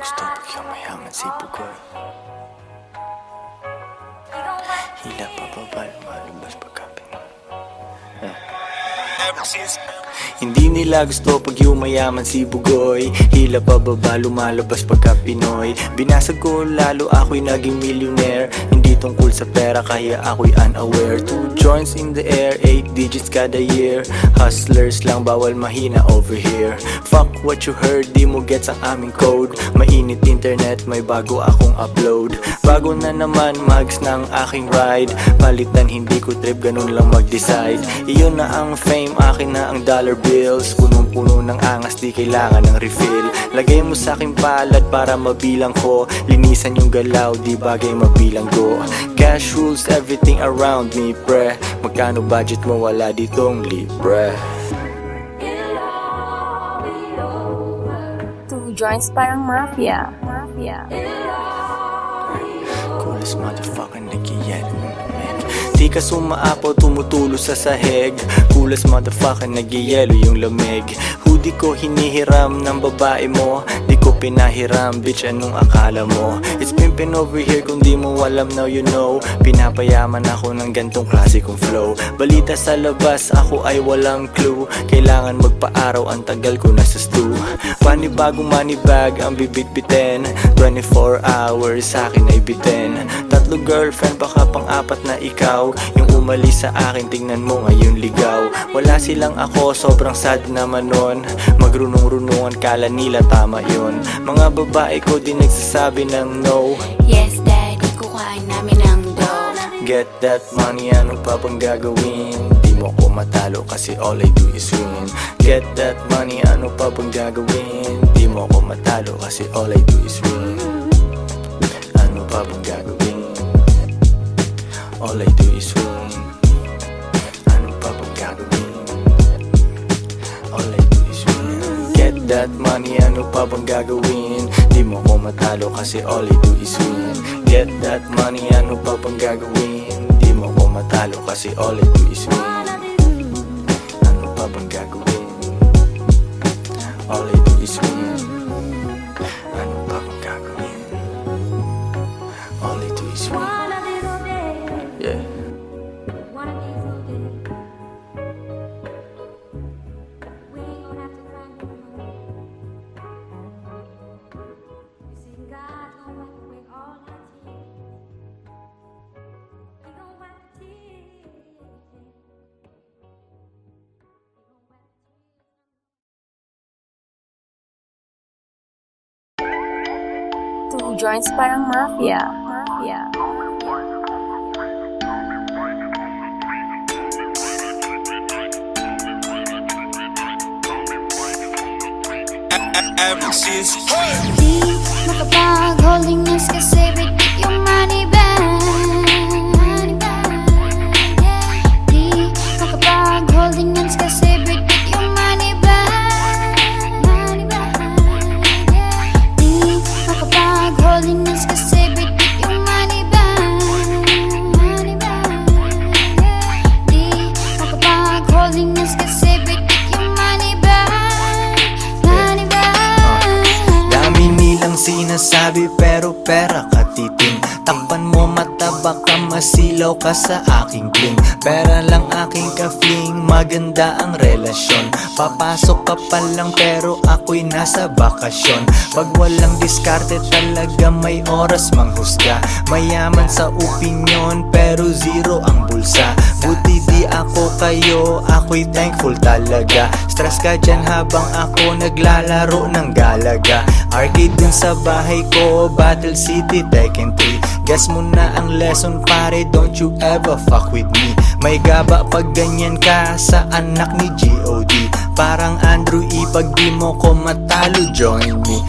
gusto pag mayaman si Bugoy. Hila pababa, lumalabas pagkapin. Hindi nila gusto pag yumayaman si Bugoy. Hila pababa, lumalabas pagka Pinoy. Binasag ko lalo, ako'y naging millionaire. Hindi tungkol sa pera, kaya ako'y unaware. 2 joints in the air, 8 digits kada year. Hustlers lang, bawal mahina over here. Fuck what you heard, di mo gets ang aming code. Mainit internet, may bago akong upload. Bago na naman, mags na ang aking ride. Palitan, hindi ko trip, ganun lang mag-decide. Iyon na ang fame, akin na ang dollar bills. Punong-puno ng angas, di kailangan ng refill. Lagay mo sa aking palad para mabilang ko. Linisan yung galaw, di bagay mabilang go. Cash rules everything around me, pre. Magkano budget mo, wala ditong libre. 2 joints parang mafia. Coolest motherfucker nagyayelo ng lamig. Di ka sumaapaw, tumutulo sa sahig. Coolest motherfucker nagyayelo yung lamig. Hoodie ko hinihiram ng babae mo. Di ko pinahiram, bitch, anong akala mo? It's pimpin' over here, kung di mo alam, now you know. Pinapayaman ako ng gantong klase kong flow. Balita sa labas, ako ay walang clue. Kailangan magpa-araw, ang tagal ko nasa stew. Panibagong money bag ang bibit-bitin. 24 hours sa akin ay bitin. 3 girlfriend, baka pang-4 na ikaw. Yung umalis sa akin, tingnan mo ngayon ligaw. Wala silang ako, sobrang sad naman nun. Magrunong-runungan, kala nila tama yun. Mga babae ko di nagsasabi ng no. Yes, daddy, kukain namin ang dough. Get that money, ano pa bang gagawin? Di mo ko matalo kasi all I do is win. Get that money, ano pa bang gagawin? Di mo ko matalo kasi all I do is win. Ano pa bang gagawin? All I do is win. Ano pa bang gagawin? All I do is win. Get that money, ano pa bang gagawin? Di mo ko matalo kasi all I do is win. Get that money, ano pa bang gagawin? Di mo ko matalo kasi all I do is win. Ano pa bang gagawin? All I do is win. Ano pa bang gagawin? All I do is win. Yeah. Two joints parang mafia. Di makapag-holding hands kasi bigit yung money bag. Di makapag-holding hands kasi bigit yung money bag. Di makapag-holding hands kasi bigit yung money bag. Di makapag-holding hands kasi bigit yung money bag. Dami nilang sinasabi pero pera katiting. Takpan mo mata, baka masilaw ka sa aking bling. Pera lang aking ka-fling, maganda ang relasyon. Papasok ka pa lang pero ako'y nasa bakasyon. Pag walang diskarte talaga may oras manghusga. Mayaman sa opinyon pero zero ang bulsa. Buti di ako kayo, ako'y thankful talaga. Stress ka dyan habang ako naglalaro ng galaga. Arcade din sa bahay ko, Battle City, Tekken 3. Guess mo na ang lesson pare, don't you ever fuck with me. May gaba pag ganyan ka sa anak ni G.O.D. Parang Andrew E, pag di mo ko matalo, join me.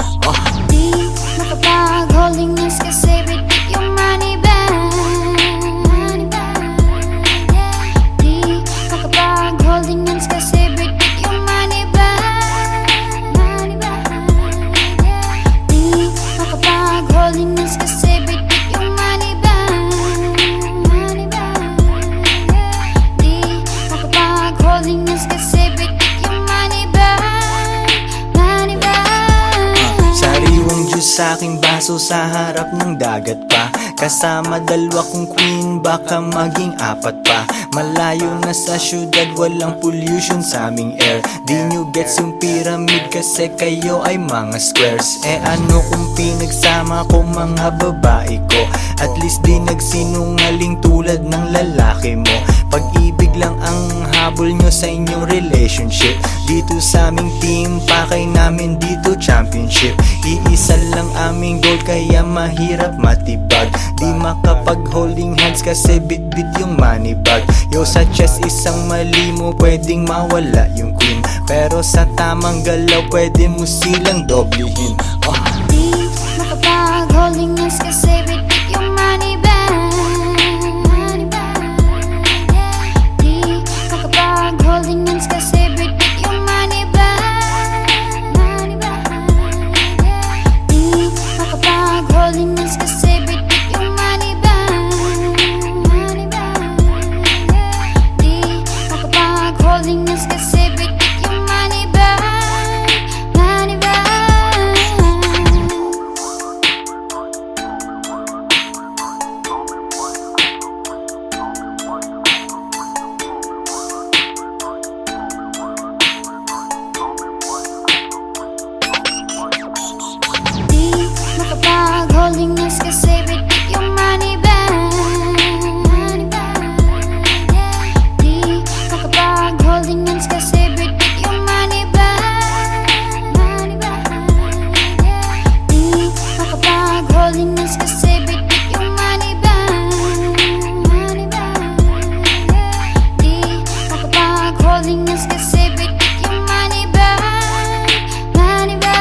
Di makapag-holding hands kasi bigit yung money bag. Di makapag-holding hands kasi bigit yung money bag. Di makapag-holding hands kasi bigit yung money bag. Di makapag-holding hands kasi bigit yung money bag. sa harap ng dagat pa. Kasama dalawa kong queen, baka maging apat pa. Malayo na sa syudad, walang pollution sa aming air. Di nyo gets yung pyramid kasi kayo ay mga squares. Eh ano kung pinagsama ko mga babae ko? At least di nagsinungaling tulad ng lalaki mo. Pag-ibig lang ang habol nyo sa inyong relationship. Dito sa aming team, pakay namin dito championship. Iisa lang aming goal kaya mahirap matibag. Di makapag-holding hands kasi bit-bit yung money bag. Yo sa chest isang mali mo pwedeng mawala yung queen. Pero sa tamang galaw pwede mo silang doblehin. Di makapag-holding hands kasi bit-bit yung money bag. Di makapag-holding hands kasi bit-bit yung money bag. Di makapag-holding hands kasi bit-bit yung money bag. Di makapag-holding hands kasi bit-bit yung money bag. Money bag. Di makapag-holding hands kasi bit-bit yung money bag. Di makapag-holding hands kasi bit-bit yung money bag. Di makapag-holding hands kasi bit-bit yung money bag. Di makapag-holding hands kasi bit-bit yung money bag. Money bag.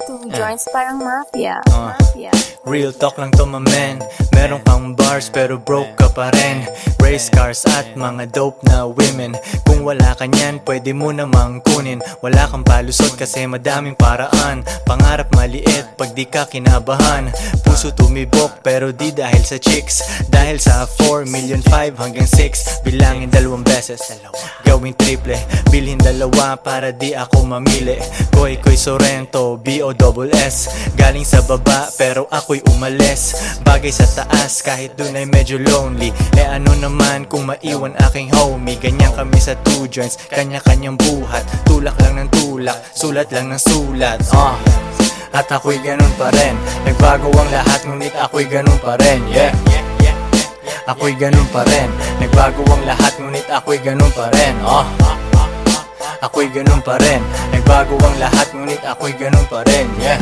Two joints parang mafia. Ah. Mafia. Real talk lang to my man. Meron kang bars pero broke ka pa rin. Race cars at mga dope na women. Kung wala ka nyan, pwede mo namang kunin. Wala kang palusot kasi madaming paraan. Pangarap maliit pag di ka kinabahan. Puso tumibok pero di dahil sa chicks. Dahil sa 4 million 5 hanggang 6. Bilangin 2 beses, gawing triple. Bilhin 2 para di ako mamili. Koy Sorrento, B-O-S-S. Galing sa baba pero ako'y umalis. Bagay sa taas kahit dun ay medyo lonely. Eh ano naman kung maiwan aking homie. Ganyan kami sa two joints, kanya-kanyang buhat. Tulak lang ng tulak, sulat lang ng sulat. At ako'y ganun pa rin. Nagbago ang lahat ngunit ako'y ganun pa rin. Yeah, ako'y ganun pa rin. Nagbago ang lahat ngunit ako'y ganun pa rin. Ako'y ganun pa rin. Nagbago ang lahat ngunit ako'y ganun pa rin. Yeah,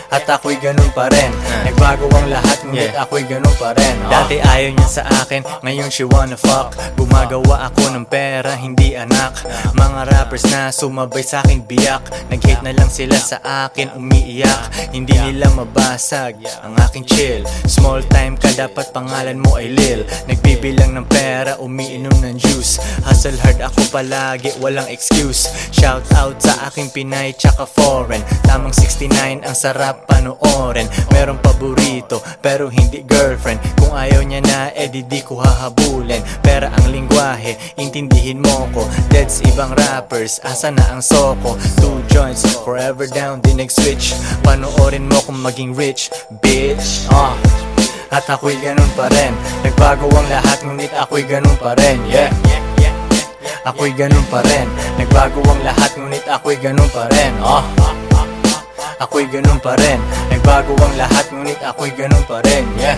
at ako'y ganun pa rin. Nagbago ang lahat ngunit ako'y ganun pa rin. Dati ayaw niya sa akin, ngayon she wanna fuck. Gumagawa ako ng pera, hindi anak. Mga rappers na sumabay sa akin biyak. Nag-hate na lang sila sa akin, umiiyak. Hindi nila mabasag ang aking chill. Small time ka, dapat pangalan mo ay Lil. Nagbibilang ng pera, umiinom ng juice. Hustle hard ako palagi, walang excuse. Shout out sa aking Pinay tsaka foreign. Tamang 69 ang sarap panoorin. Meron paborito pero hindi girlfriend. Kung ayaw niya na di ko hahabulin. Pera ang lingwahe, intindihin mo ko. Deads ibang rappers, asa na ang soko. Two joints, forever down, di nag-switch. Panoorin mo kung maging rich, bitch. At ako'y ganun pa rin. Nagbago ang lahat ngunit ako'y ganun pa rin. Yeah, ako'y ganun pa rin. Nagbago ang lahat ngunit ako'y ganun pa rin. Ako'y ganun pa rin. Nagbago ang lahat ngunit ako'y ganun pa rin. Yeah,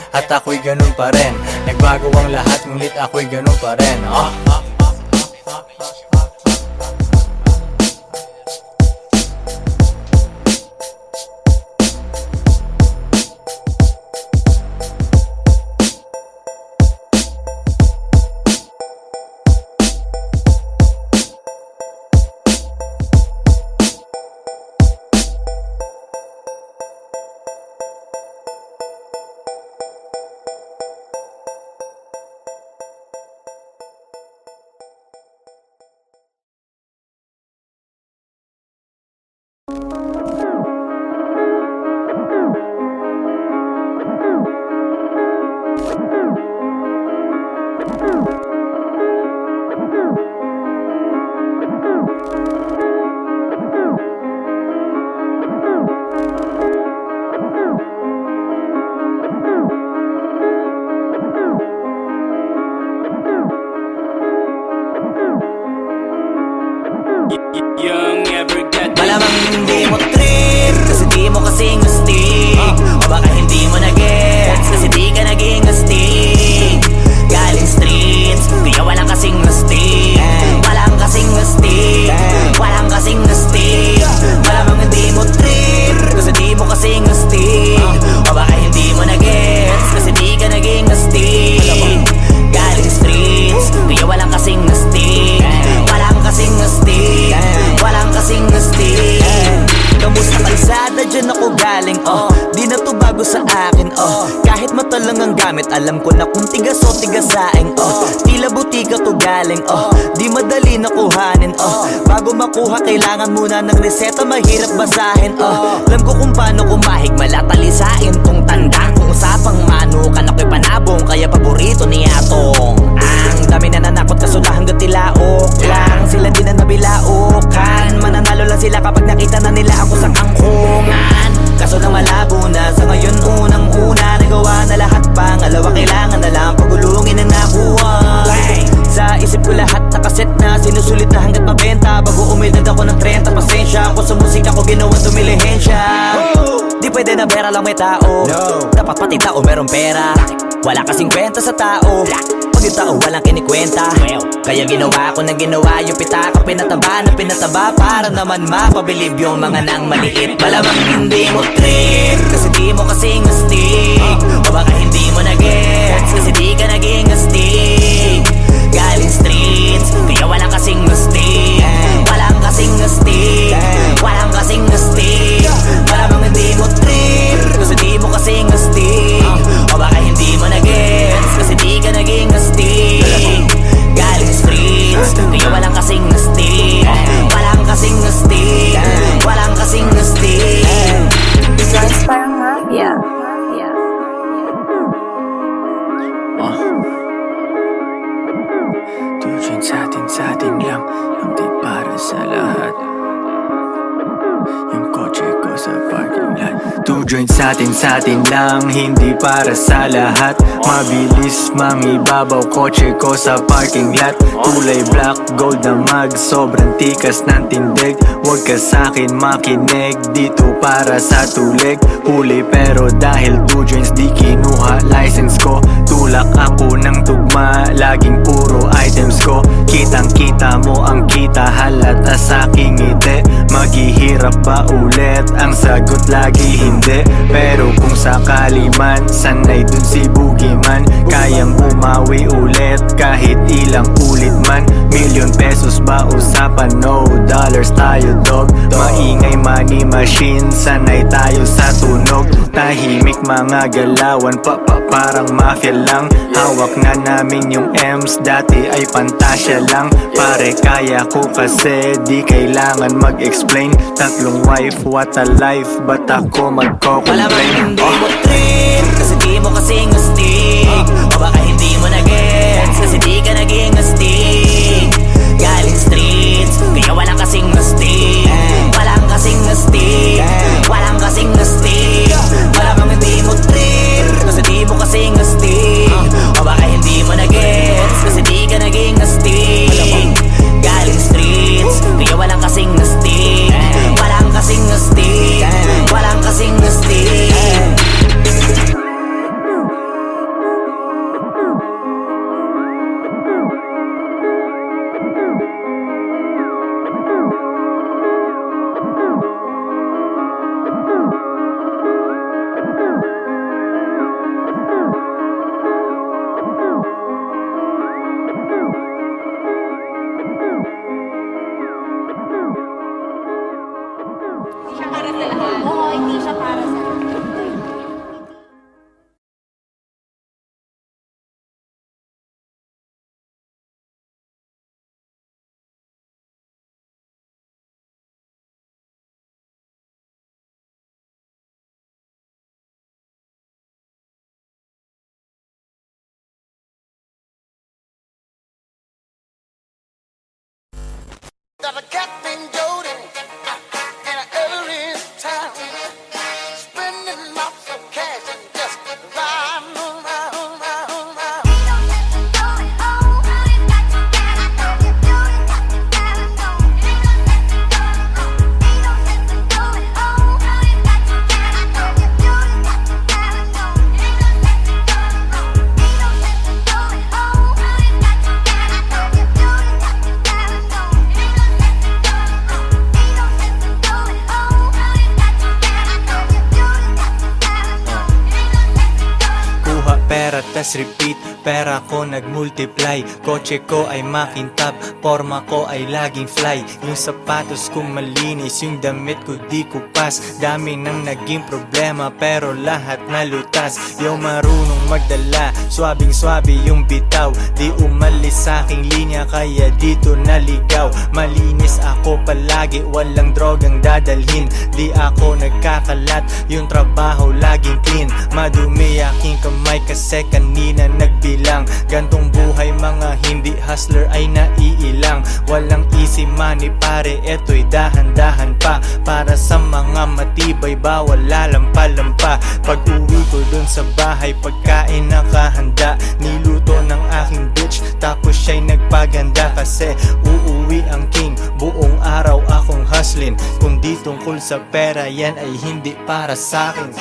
at ako'y ganun pa rin. Nagbago ang lahat ngunit ako'y ganun pa rin. bago sa akin, kahit mata lang ang gamit, alam ko na kung tigas o tigasaing, tila butika to galing, di madali na kuhanin, bago makuha kailangan muna ng reseta, mahirap basahin, alam ko kung paano kumahig, malatalisain tong tandang, kung usapang manukan ako'y panabong, kaya paborito ni Atong. Ang dami na nanakot kasula hanggang tilaok lang, sila din na nabilaukan, mananalo lang sila kapag nakita na nila ako sa kangkungan. Kaso na malabo na sa ngayon, unang-una nagawa na lahat, pangalawa kailangan na lang pagulungin ang nakuha. Sa isip ko lahat nakaset na, sinusulit na hanggat mabenta, bago umildad ako ng 30. Pasensya ako sa musika ko, ginawang dumilihensya. Di pwede na pera lang may tao, dapat pati tao merong pera. Wala kasing kwenta sa tao, pag yung tao walang kinikwenta. Kaya ginawa ko na ginawa, yung pitaka pinataba na pinataba, para naman mapabilib yung mga nang maliit. Malamang hindi mo trip, kasi di mo kasing astig, o baka hindi mo na-gets, kasi di ka naging astig. Galing streets, kaya walang kasing astig, walang kasing astig, walang kasing astig. Malamang hindi mo trip, kasi di mo kasing astig, o baka hindi mo na-gets, kasi di ka naging astig. Galing streets, kaya walang kasing astig, walang kasing astig, walang kasing astig. Joints parang mafia. Tujuan sa atin lang, hindi para sa lahat. Yung kotse ko sa parking lot. Two joints sa atin lang, hindi para sa lahat. Mabilis mangibabaw, kotse ko sa parking lot. Kulay black, gold na mag, sobrang tikas ng tindig. Huwag ka sa'kin makinig, dito para sa tulig. Huli pero dahil two joints di kinuha license ko. Tulak ako ng tugma, laging puro items ko. Kitang kita mo ang kita, halata sa'king ngiti. Maghihirap ba ulit? Ang sagot lagi hindi. Pero kung sakali man, sanay dun si Boogeyman. Kayang bumawi ulit kahit ilang ulit man. Million pesos ba usapan? No dollars tayo dog. Maingay money machine, sanay tayo sa tunog. Tahimik mga galawan, parang mafia lang. Hawak na namin yung M's, dati ay pantasya lang. Pare kaya ko kasi di kailangan mag-explain. Tatlong wife, what a life, ba't ako magko-complain? Malamang hindi mo trip, kasi di mo kasing astig, o baka hindi mo na-gets, kasi di ka naging astig. Galing streets, kaya walang kasing astig, walang kasing astig, walang kasing astig. Malamang hindi mo trip, kasi di mo kasing astig, o baka hindi mo na-gets, kasi di ka naging astig. Galing streets, kaya walang kasing astig, walang kasing astig, walang kasing astig. Oo, hindi siya para sa Got a Captain Jody in every town, spending lots of cash and just riding around. pera tas repeat. Pera ko nagmultiply, kotse ko ay makintab, forma ko ay laging fly. Yung sapatos ko malinis, yung damit ko di kupas. Dami nang naging problema pero lahat nalutas. Yung marunong magdala, swabing swabe yung bitaw. Di umalis sa aking linya kaya dito naligaw. Malinis ako palagi, walang drogang dadalhin. Di ako nagkakalat, yung trabaho laging clean. Madumi aking kamay kasi kanina nagbilang. Gantong buhay mga hindi hustler ay naiilang. Walang easy money pare, eto'y dahan-dahan pa. Para sa mga matibay bawal lalampa-lampa. Pag uwi ko dun sa bahay pagkain nakahanda. Niluto ng aking bitch tapos siya'y nagpaganda. Kasi uuwi ang king, buong araw akong hustling. Kung di tungkol sa pera yan ay hindi para sa'kin.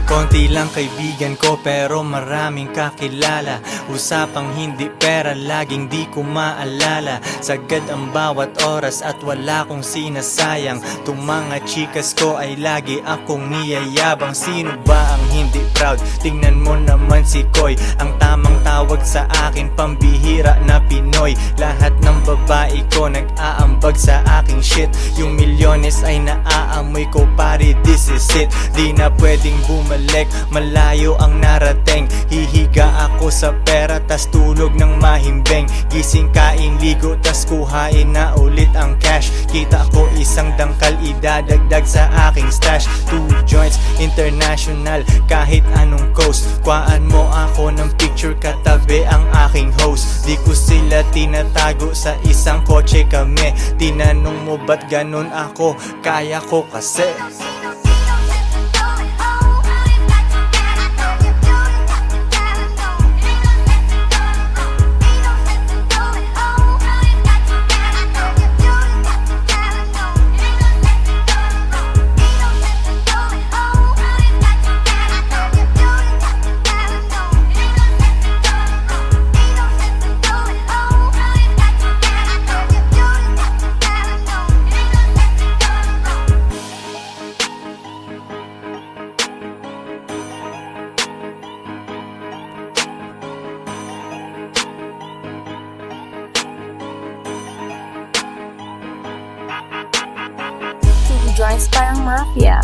Konti lang kaibigan ko pero maraming kakilala. Usapang hindi pera laging di ko maalala. Sagad ang bawat oras at wala kong sinasayang. Tung mga chikas ko ay lagi akong niyayabang. Sino ba ang hindi proud? Tingnan mo naman si Koy. Ang tamang tawag sa akin pambihira na Pinoy. Lahat ng babae ko nag-aambag sa aking shit. Yung milyones ay naaamoy ko pare, this is it. Di na pwedeng bumalik, malayo ang narating. Hihiga ako sa pera tas tulog ng mahimbing. Gising kain ligo tas kuhain na ulit ang cash. Kita ko isang dangkal idadagdag sa aking stash. 2 joints international kahit anong coast. Kuhaan mo ako ng picture katabi ang aking host. Di ko sila tinatago sa isang kotse kami. Tinanong mo ba't ganun ako? Kaya ko kasi. Joints parang mafia.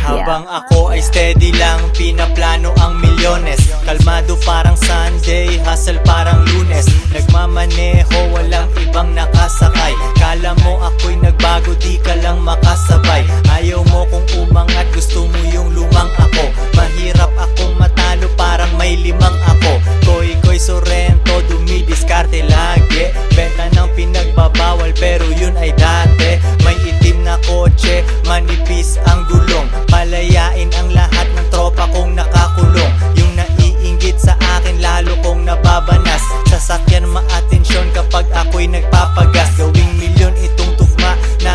Habang ako ay steady lang, pinaplano ang milyones. Kalmado parang Sunday, hustle parang Lunes. Nagmamaneho, walang ibang nakasakay. Kala mo ako'y nagbago, di ka lang makasabay. Ayaw mo kung umangat, gusto mo yung lumang ako. Mahirap akong matalo, parang may 5 ako. Koy Sorrento, dumidiskarte lagi. Benta ng pinagbabawal, pero yun ay dati. May itim na kotse, manipis ang gulong. Palayain ang lahat ng tropa kong nakakulong. Yung naiinggit sa akin lalo kong nababanas. Sasakyan maatensyon kapag ako'y nagpapagas. Gawing milyon itong tugma na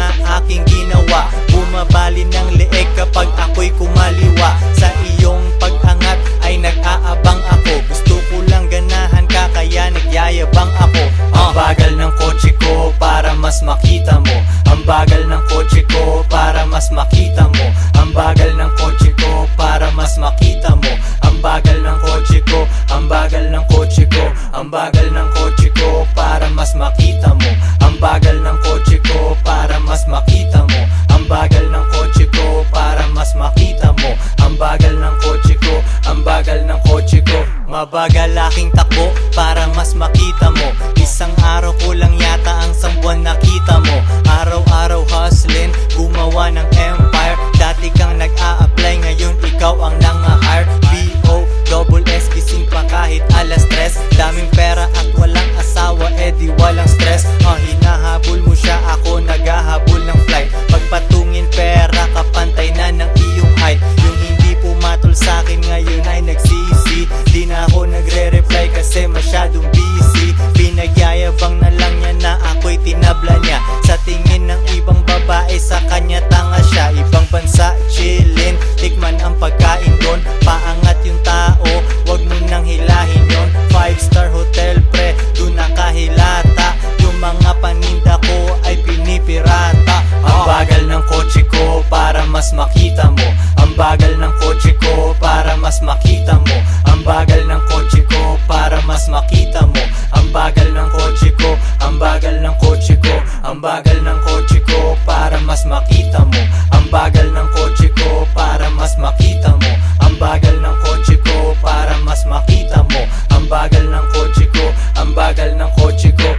mas makita mo. Ang bagal ng kotse ko para mas makita mo. Ang bagal ng kotse ko, ang bagal ng kotse ko, ang bagal ng kotse ko para mas makita mo. Ang bagal ng kotse ko para mas makita mo. Ang bagal ng kotse ko para mas makita mo. Ang bagal ng kotse ko, ang bagal ng kotse ko. Mabagal aking takbo para mas makita mo. Isang araw ko lang yata ang sambuan nakita mo. Araw-araw hustling, gumawa ng empire. Dati kang nag-a-apply, ngayon ikaw ang nang-a-hire. B.O.S.S. gising pa kahit alas 3. Daming pera at walang asawa, edi walang stress. Hinahabol mo siya, ako naghahabol ng flight. Pagpatungin pera, kapantay na ng iyong height. Yung hindi pumatol sa'kin ngayon ay nagsisi. Di na ako nagre-reply kasi masyadong busy. Pinagyayabang na lang niya na ako'y tinabla niya. Sa tingin ng ibang babae, sa kanya tanga siya. Ibang bansa, chillin', tikman ang pagkain doon. Paangat yung tao, wag mo nang hilahin yon. 5-star hotel pre, doon nakahilata. Yung mga paninda ko ay pinipirata. Ang bagal ng kotse ko para mas makita mo. Ang bagal ng kotse ko para mas makita mo. Ang bagal ng kotse ko para mas makita mo. Ang bagal ng kotse ko, ang bagal ng kotse ko, ang bagal ng kotse ko para mas makita mo. Ang bagal ng kotse ko para mas makita mo. Ang bagal ng kotse ko para mas makita mo. Ang bagal ng kotse ko, ang bagal ng kotse ko.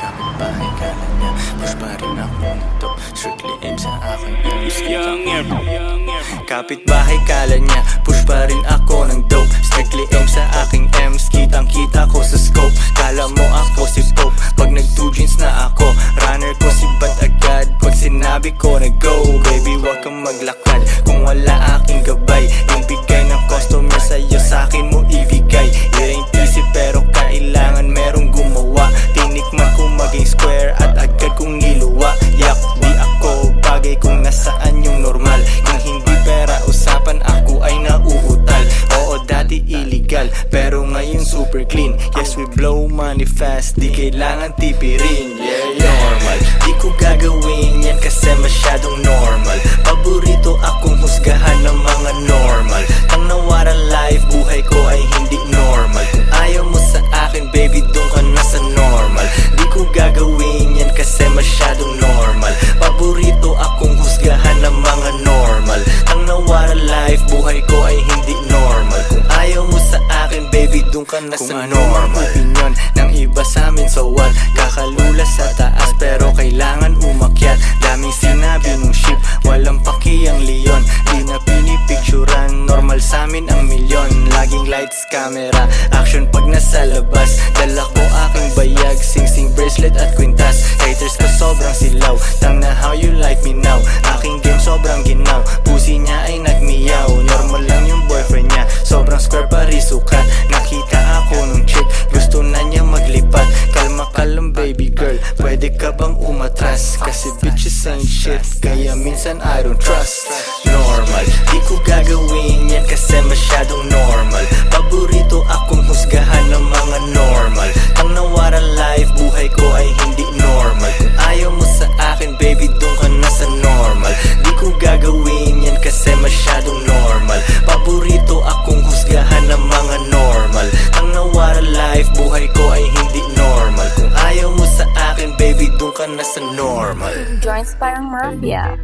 Kapitbahay kala niya, push pa rin ako nito. Strictly aim sa akin, kapitbahay kala niya, push pa rin ako ng dope. Strictly aim sa aking M's, kitang kita ko sa scope. Kala mo ako si Pope, pag nag-2 jeans na ako. Runner ko si Bat agad, pag sinabi ko na go. Baby wag kang maglakad kung wala aking gabay. Yung bigay ng customer sa'yo, sa'kin mo ibigay. It ain't easy pero kailangan merong gumawa. Tinikman ko maging square at agad kong niluwa. Yak, di ako bagay kung nasaan yung normal. Kung hindi pera usapan, ako ay nauutal. Oo, dati illegal, pero ngayon super clean. Yes, we blow money fast, di kailangan tipirin. Yeah, normal, di ko gagawin yan kasi masyadong normal. Paborito akong husgahan ng mga normal. Tang nawara life, buhay ko ay hindi normal. Kung ayaw mo sa akin, baby, doon ka na sa normal. Di ko gagawin yan kasi masyadong normal. Paborito akong husgahan ng mga normal. Tang nawara life, buhay ko ay hindi normal. Kung ayaw mo sa akin, baby, doon ka na sa normal. Kung ano opinion ng iba sa amin, so what? Kakalula sa taas pero kailangan umakyat. Daming sinabi nung ship, walang paki ang leon. Di na pinipicturan, normal sa amin ang milyon. Laging lights, camera, action pag nasa labas. Dala ko aking bayag, sing-sing bracelet at kwintas. Haters ko sobrang silaw, tang na how you like me now. Aking game sobrang ginaw, pusi niya ay nagmiyaw. Normal lang yung boyfriend niya, sobrang square parisukat. Nakita ako nung chick, gusto na niya maglipat. Kalma ka lang baby girl, pwede ka bang umatras? Kasi bitches ain't shit, kaya minsan I don't trust. Normal, di ko gagawin yan kasi masyadong normal. Paborito akong husgahan ng mga normal. Tang nawara life, buhay ko ay hindi normal. Kung ayaw mo sa akin, baby, doon ka na sa normal. Di ko gagawin yan kasi masyadong normal. Paborito akong husgahan ng mga normal. Tang nawara life, buhay ko ay hindi normal. Kung ayaw mo sa akin, baby, doon ka na sa normal. Joints parang mafia.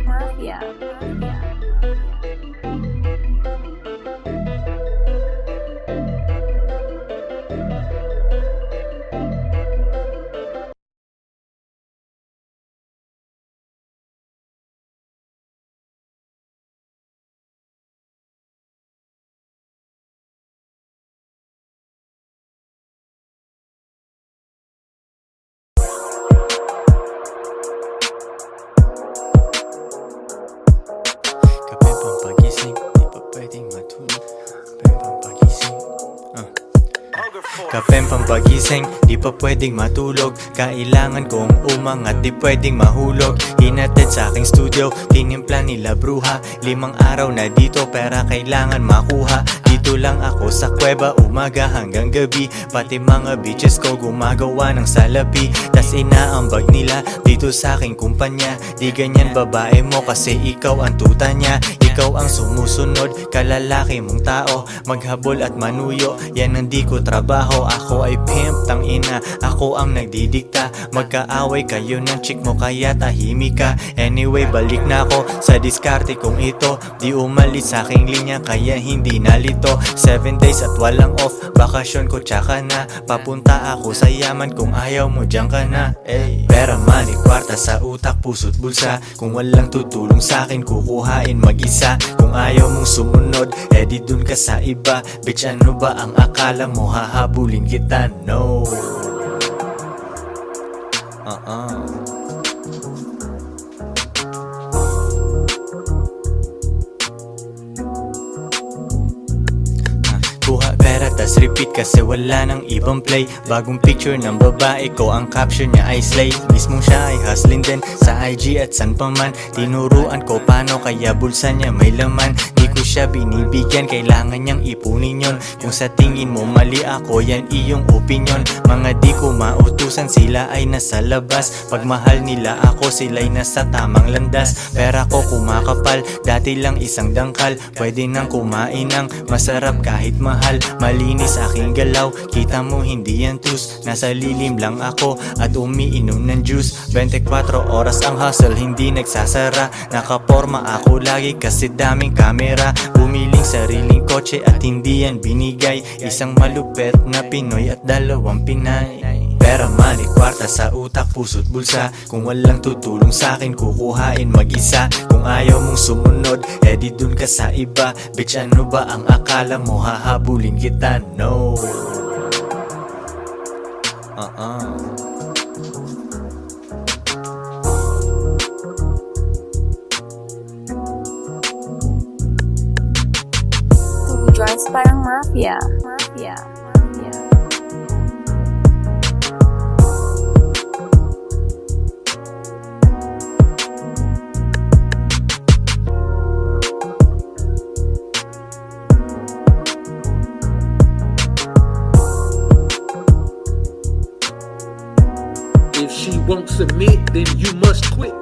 Kapeng pampagising, di pa pwedeng matulog. Kailangan kong umangat, di pwedeng mahulog. Hinatid sa aking studio, tinimpla nila bruha. 5 araw na dito, pera kailangan makuha. Dito lang ako sa kuweba, umaga hanggang gabi. Pati mga bitches ko gumagawa ng salapi. Tas inaambag nila dito sa aking kumpanya. Di ganyan babae mo kasi ikaw ang tuta niya. Ikaw ang sumusunod, kalalaki mong tao. Maghabol at manuyo, yan ang di ko trabaho. Ako ay pimp, tangina, ako ang nagdidikta. Magkaaway kayo ng chick mo kaya tahimik ka. Anyway, balik na ako sa diskarte kong ito. Di umalis sa aking linya kaya hindi nalito. 7 days at walang off, bakasyon ko tsaka na. Papunta ako sa yaman kung ayaw mo dyan ka na. Pera, money, kwarta sa utak, puso't bulsa. Kung walang tutulong sa akin, kukuhain mag-isa. Kung ayaw mong sumunod, di dun ka sa iba. Bitch, ano ba ang akala mo, hahabulin kita? No. Kuha pera tas repeat kasi wala nang ibang play. Bagong picture ng babae ko, ang caption niya ay slay. Mismong siya ay hustling din sa IG at san pa man. Tinuruan ko paano kaya bulsa niya may laman. Di ko siya binibigyan, kailangan niyang ipunin yon. Kung sa tingin mo mali ako, yan iyong opinion. Mga di ko mautusan, sila ay nasa labas. Pag mahal nila ako, sila'y nasa tamang landas. Pera ko kumakapal, dati lang isang dangkal. Pwede nang kumain ng masarap kahit mahal. Malinis aking galaw, kita mo hindi yan tus. Nasa lilim lang ako at umiinom ng juice. 24 oras ang hustle, hindi nagsasara. Nakaporma ako lagi kasi daming kamera. Bumiling sariling kotse at hindi yan binigay. Isang malupet na Pinoy at 2 Pinay. Pera, money, kwarta sa utak, puso't bulsa. Kung walang tutulong sa akin, kukuhain mag-isa. Kung ayaw mong sumunod, di dun ka sa iba. Bitch, ano ba ang akala mo, hahabulin kita? No. Two joints parang mafia. If she won't submit, then you must quit.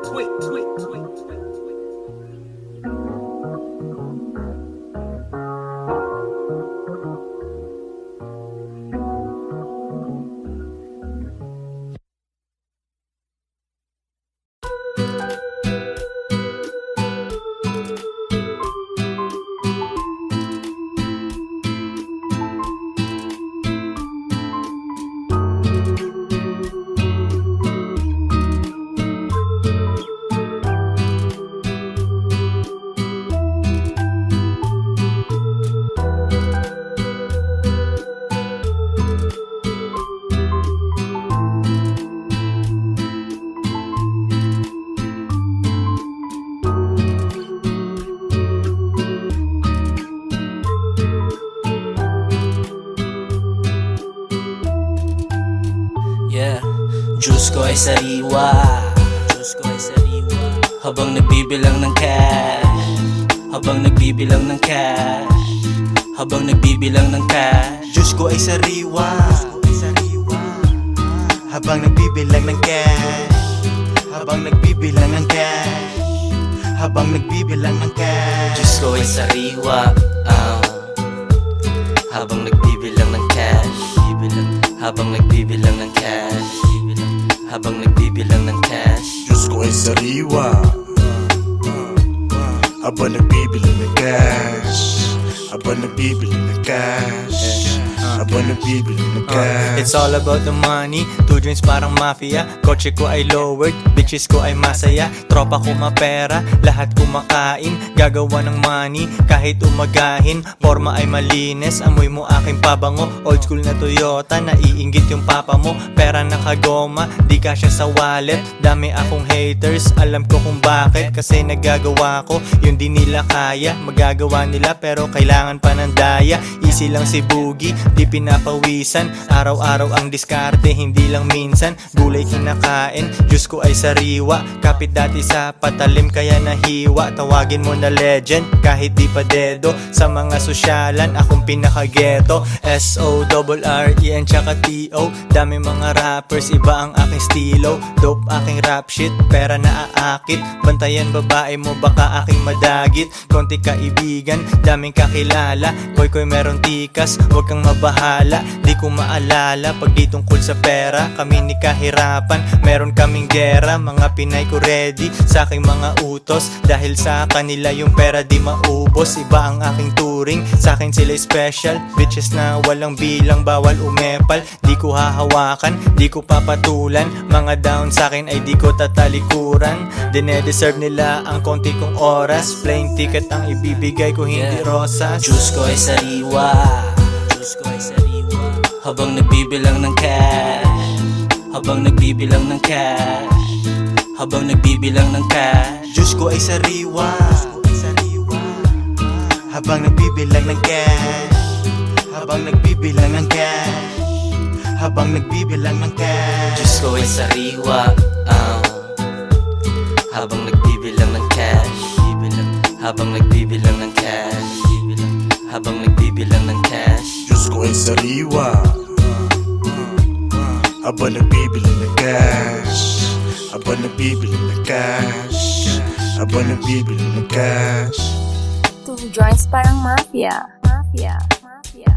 Diyos ko ay sariwa, habang nagbibilang ng cash, habang nagbibilang ng cash, habang nagbibilang ng cash. Diyos ko ay sariwa, habang nagbibilang ng cash, habang nagbibilang ng cash, habang nagbibilang ng cash. Diyos ko ay sariwa, habang nagbibilang ng cash, habang nagbibilang ng cash, habang nagbibilang ng cash. Diyos ko ay sariwa, habang nagbibilang ng cash, habang nagbibilang ng cash, habang nagbibilang ng cash. It's all about the money, 2 joints parang mafia. Kotse ko ay lowered, bitches ko ay masaya. Tropa ko mapera, lahat kumakain. Gagawa ng money, kahit umagahin. Forma ay malinis, amoy mo aking pabango. Old school na Toyota, naiinggit yung papa mo. Pera nakagoma, di kasya sa wallet. Dami akong haters, alam ko kung bakit. Kasi nagagawa ko, yung di nila kaya. Magagawa nila pero kailangan pa ng daya. Easy lang si Boogie, di pinapawisan. Araw-araw ang diskarte, hindi lang minsan. Gulay kinakain, Diyos ko ay sariwa. Kapit dati sa patalim kaya nahiwa. Tawagin mo na legend, kahit di pa dedo. Sa mga sosyalan, akong pinaka-ghetto. S-O-R-R-E-N tsaka T-O. Dami mga rappers, iba ang aking stilo. Dope aking rap shit, pera na aakit. Bantayan babae mo, baka aking madagit. Konti kaibigan, daming kakilala. Koy meron tikas, huwag kang mabahala. Di ko maalala, pag di tungkol sa pera. Kami ni kahirapan, meron kaming gera. Mga Pinay ko ready, sa aking mga utos. Dahil sa kanila yung pera di maubos. Iba ang aking turing, sa akin sila special. Bitches na walang bilang, bawal umepal. Di ko hahawakan, di ko papatulan. Mga down sa akin ay di ko tatalikuran. Dine-deserve nila ang konti kong oras. Plain ticket ang ibibigay ko, hindi rosas. Diyos ko ay sariwa, Diyos ko ay sariwa. Habang nagbibilang ng cash, habang nagbibilang ng cash, habang nagbibilang ng cash. Diyos ko ay sariwa, habang nagbibilang ng cash, habang nagbibilang ng cash, habang nagbibilang ng cash. Diyos ko ay sariwa, habang nagbibilang ng cash, habang nagbibilang ng cash, habang nagbibilang ng cash. Diyos ko ay sariwa, habang nagbibili ng cash, habang nagbibili ng cash, habang nagbibili ng cash. 2 joints parang mafia. Mafia. Mafia.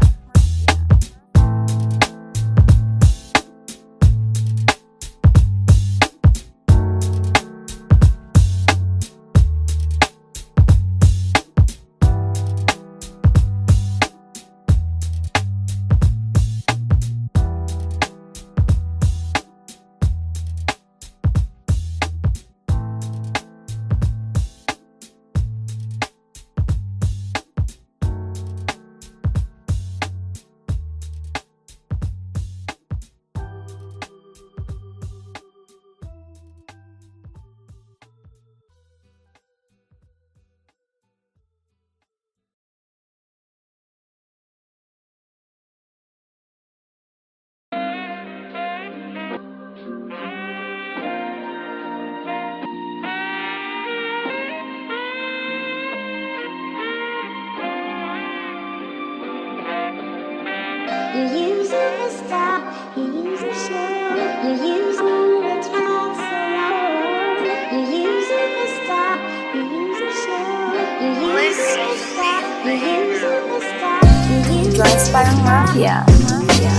You use it to stop, you use it to show, you use it to talk so long. You use it to stop, you use it to show, you use it to stop, you use it to stop, you use it Joints parang mafia. Mafia.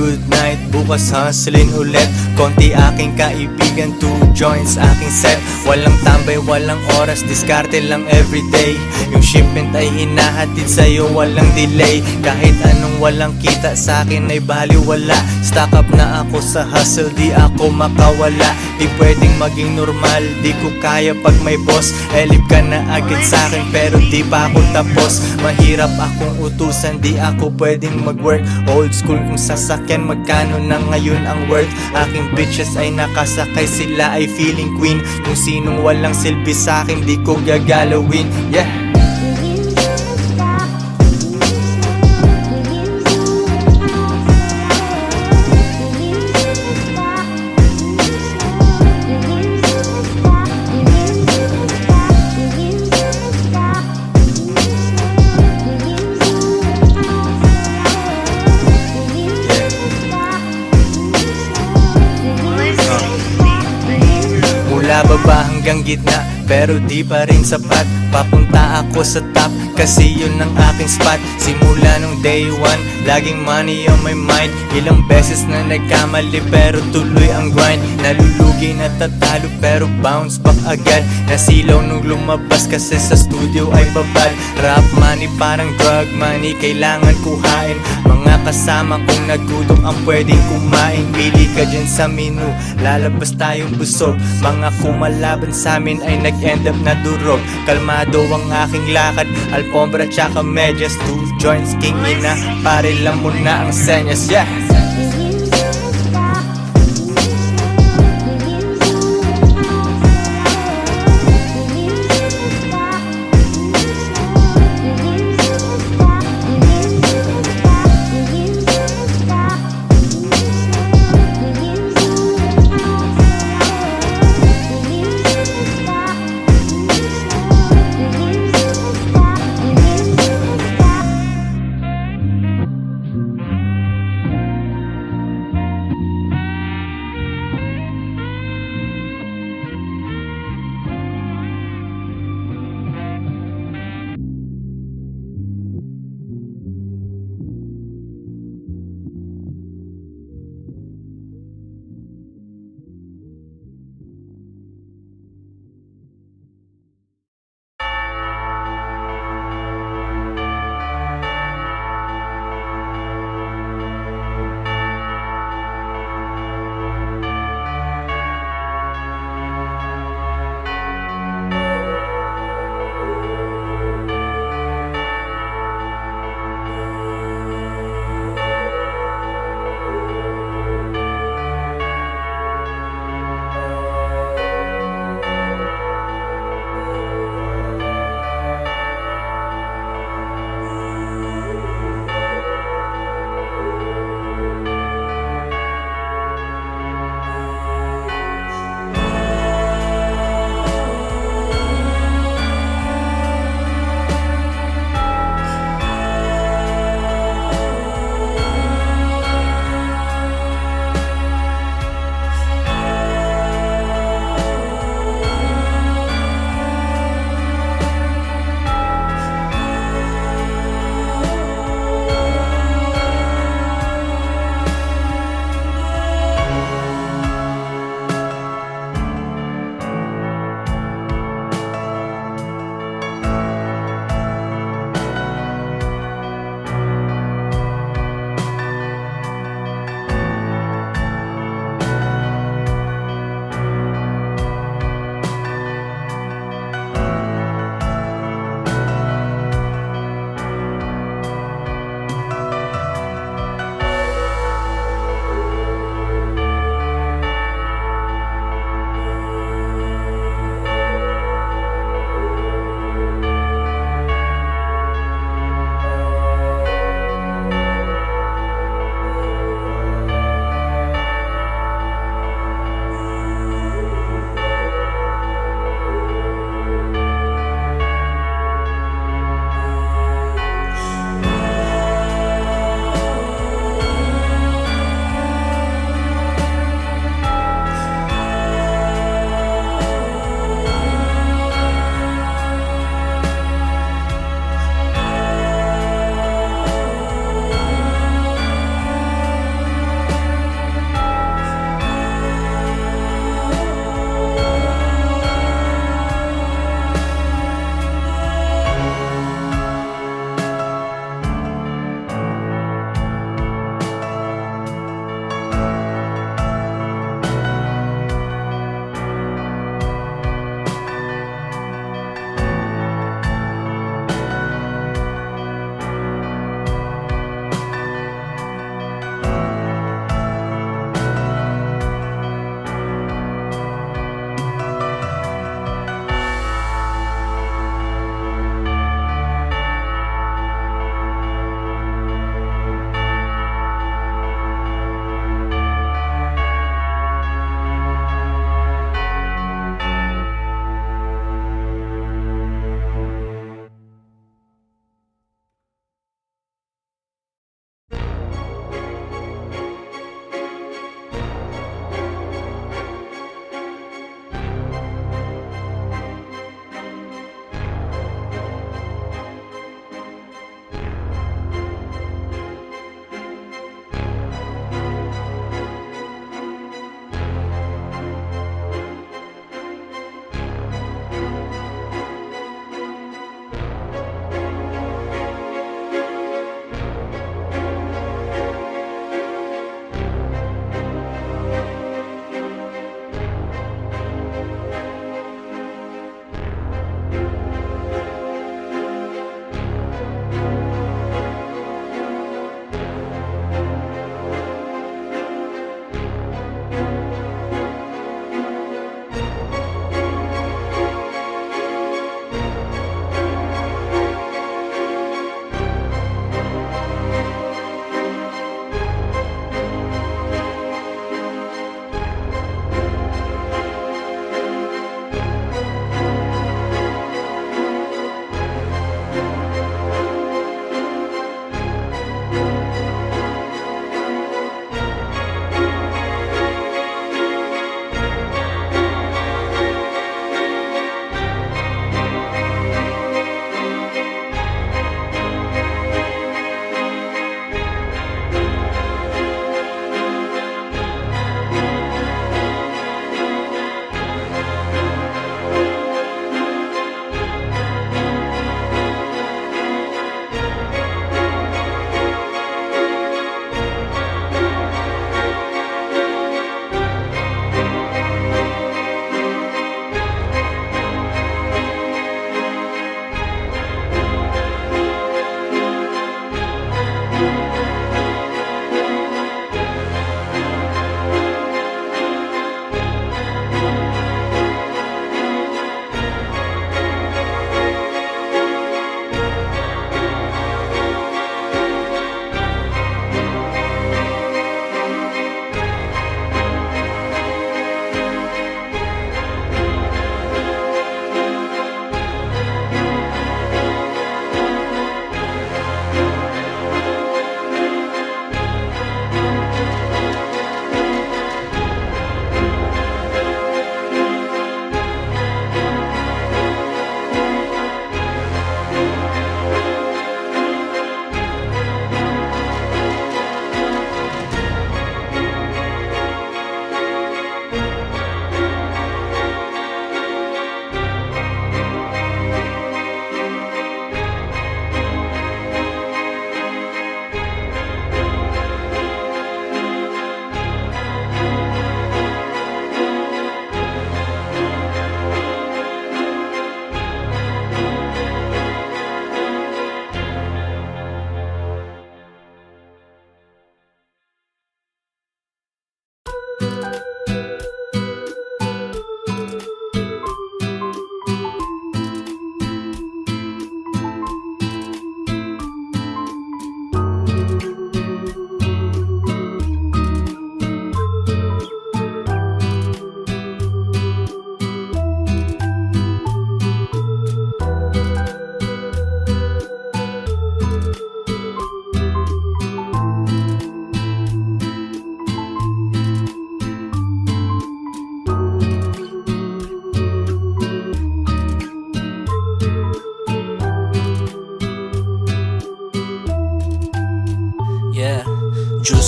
Good night, bukas hustling ulit. Konti aking kaibigan, 2 joints aking set. Walang tambay, walang oras, diskarte lang everyday. Yung shipment ay hinahatid sa'yo, walang delay. Kahit anong walang kita sa akin ay baliwala. Stock up na ako sa hustle, di ako makawala. Di pwedeng maging normal, di ko kaya pag may boss. Elip ka na agad sa akin pero di pa ako tapos. Mahirap akong utusan, di ako pwedeng mag-work. Old school kung sasakyan, magkano na ngayon ang worth. Aking bitches ay nakasakay, sila ay feeling queen. Kung sinong walang silbi sa akin, di ko gagalawin. Yeah. Mula baba hanggang gitna, pero di pa rin sapat. Papunta ako sa top, kasi yun ang aking spot. Simula nung day 1, laging money on my mind. Ilang beses na nagkamali, pero tuloy ang grind. Nalulugi na tatalo, pero bounce back agad. Nasilaw nung lumabas, kasi sa studio ay babad. Rap money parang drug money, kailangan kuhain. Mga kasama kong nagutom ang pwedeng kumain. Pili ka dyan sa menu, lalabas tayong busog. Mga kumalaban sa amin ay nag-end up na durog. Kalmado ang aking lakad, alpombra tsaka medyas. 2 joints king ina, pare lang muna ang senyas. Yeah!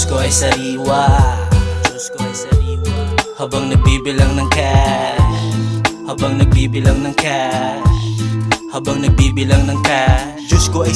Diyos ko ay sariwa, Diyos ko ay sariwa. Habang nagbibilang ng cash, habang nagbibilang ng cash, habang nagbibilang ng cash. Diyos ko ay